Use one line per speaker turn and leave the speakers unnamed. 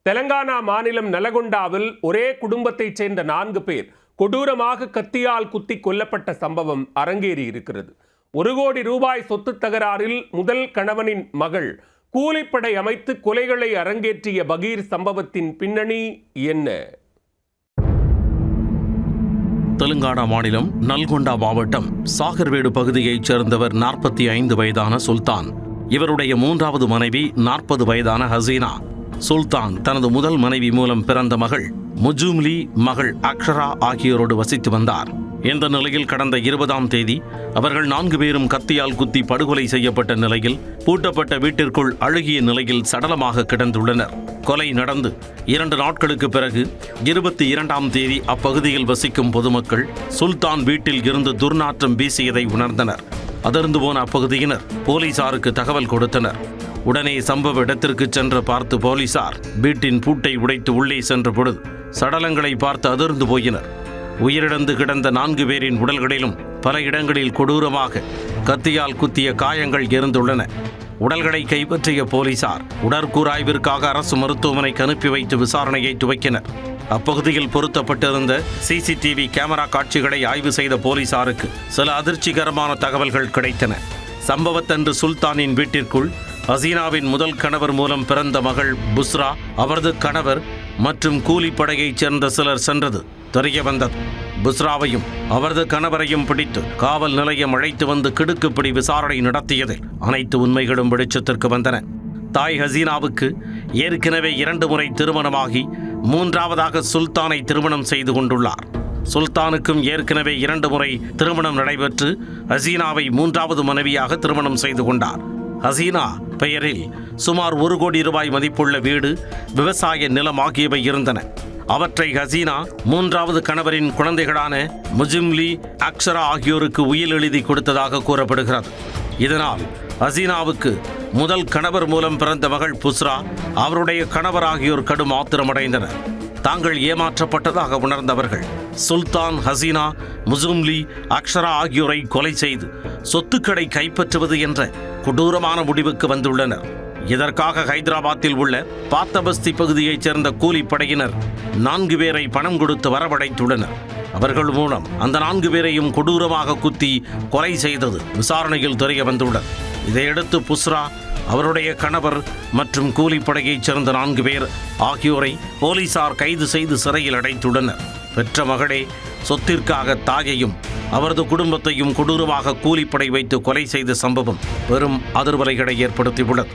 தெலங்கானா மாநிலம் நலகொண்டாவில் ஒரே குடும்பத்தைச் சேர்ந்த 4 பேர் கொடூரமாக கத்தியால் குத்தி கொல்லப்பட்ட சம்பவம் அரங்கேறி இருக்கிறது. 1 கோடி ரூபாய் சொத்து தகராறில் முதல் கணவனின் மகள் கூலிப்படை அமைத்து கொலைகளை அரங்கேற்றிய பகீர் சம்பவத்தின் பின்னணி என்ன?
தெலுங்கானா மாநிலம் நல்கொண்டா மாவட்டம் சாகர்வேடு பகுதியைச் சேர்ந்தவர் 45 வயதான சுல்தான். இவருடைய 3வது மனைவி 40 வயதான ஹசீனா. சுல்தான் தனது முதல் மனைவி மூலம் பிறந்த மகள் முஜும்லி, மகள் அக்ஷரா ஆகியோரோடு வசித்து வந்தார். இந்த நிலையில் கடந்த 20ஆம் தேதி அவர்கள் 4 பேரும் கத்தியால் குத்தி படுகொலை செய்யப்பட்ட நிலையில் பூட்டப்பட்ட வீட்டிற்குள் அழுகிய நிலையில் சடலமாக கிடந்துள்ளனர். கொலை நடந்து 2 நாட்களுக்கு பிறகு 22ஆம் தேதி அப்பகுதியில் வசிக்கும் பொதுமக்கள் சுல்தான் வீட்டில் இருந்து துர்நாற்றம் வீசியதை உணர்ந்தனர். அதிர்ந்து போன அப்பகுதியினர் போலீசாருக்கு தகவல் கொடுத்தனர். உடனே சம்பவ இடத்திற்கு சென்று பார்த்து போலீசார் வீட்டின் பூட்டை உடைத்து உள்ளே சென்ற பொழுது சடலங்களை பார்த்து அதிர்ந்து போயினர். உயிரிழந்து கிடந்த 4 பேரின் உடல்களிலும் பல இடங்களில் கொடூரமாக கத்தியால் குத்திய காயங்கள் இருந்துள்ளன. உடல்களை கைப்பற்றிய போலீசார் உடற்கூறாய்விற்காக அரசு மருத்துவமனைக்கு அனுப்பி வைத்து விசாரணையை துவக்கினர். அப்பகுதியில் பொருத்தப்பட்டிருந்த CCTV கேமரா காட்சிகளை ஆய்வு செய்த போலீசாருக்கு சில அதிர்ச்சிகரமான தகவல்கள் கிடைத்தன. சம்பவத்தன்று சுல்தானின் வீட்டிற்குள் ஹசீனாவின் முதல் கணவர் மூலம் பிறந்த மகள் புஸ்ரா, அவரது கணவர் மற்றும் கூலிப்படையைச் சேர்ந்த சிலர் சென்றது தெரிய வந்தது. புஸ்ராவையும் அவரது கணவரையும் பிடித்து காவல் நிலையம் அழைத்து வந்து கிடுக்குப்பிடி விசாரணை நடத்தியதில் அனைத்து உண்மைகளும் வெளிச்சத்திற்கு வந்தன. தாய் ஹசீனாவுக்கு ஏற்கனவே 2 முறை திருமணமாகி 3வதாக சுல்தானை திருமணம் செய்து கொண்டுள்ளார். சுல்தானுக்கும் ஏற்கனவே 2 முறை திருமணம் நடைபெற்று ஹசீனாவை 3வது மனைவியாக திருமணம் செய்து கொண்டார். ஹசீனா பெயரில் சுமார் 1 கோடி ரூபாய் மதிப்புள்ள வீடு, விவசாய நிலம் ஆகியவை இருந்தன. அவற்றை ஹசீனா 3வது கணவரின் குழந்தைகளான முஜும்லி, அக்ஷரா ஆகியோருக்கு உயில் எழுதி கொடுத்ததாக கூறப்படுகிறது. இதனால் ஹசீனாவுக்கு முதல் கணவர் மூலம் பிறந்த மகள் புஸ்ரா, அவருடைய கணவர் ஆகியோர் கடும் ஆத்திரமடைந்தனர். தாங்கள் ஏமாற்றப்பட்டதாக உணர்ந்தவர்கள் சுல்தான், ஹசீனா, முஜும்லி, அக்ஷரா ஆகியோரை கொலை செய்து சொத்துக்களை கைப்பற்றுவது என்ற கொடூரமான முடிவுக்கு வந்துள்ளனர். இதற்காக ஹைதராபாத்தில் உள்ள பாத்தபஸ்தி பகுதியைச் சேர்ந்த கூலிப்படையினர் 4 பேரை பணம் கொடுத்து வரவழைத்துள்ளனர். அவர்கள் மூலம் அந்த 4 பேரையும் கொடூரமாக குத்தி கொலை செய்தது விசாரணையில் தெரிய வந்துள்ளது. இதையடுத்து புஸ்ரா, அவருடைய கணவர் மற்றும் கூலிப்படையைச் சேர்ந்த 4 பேர் ஆகியோரை போலீசார் கைது செய்து சிறையில் அடைத்துள்ளனர். பெற்ற மகளே சொத்திற்காக தாயையும் அவரது குடும்பத்தையும் கொடூரமாக கூலிப்படை வைத்து கொலை செய்த சம்பவம் பெரும் அதிர்வலைகளை ஏற்படுத்தியுள்ளது.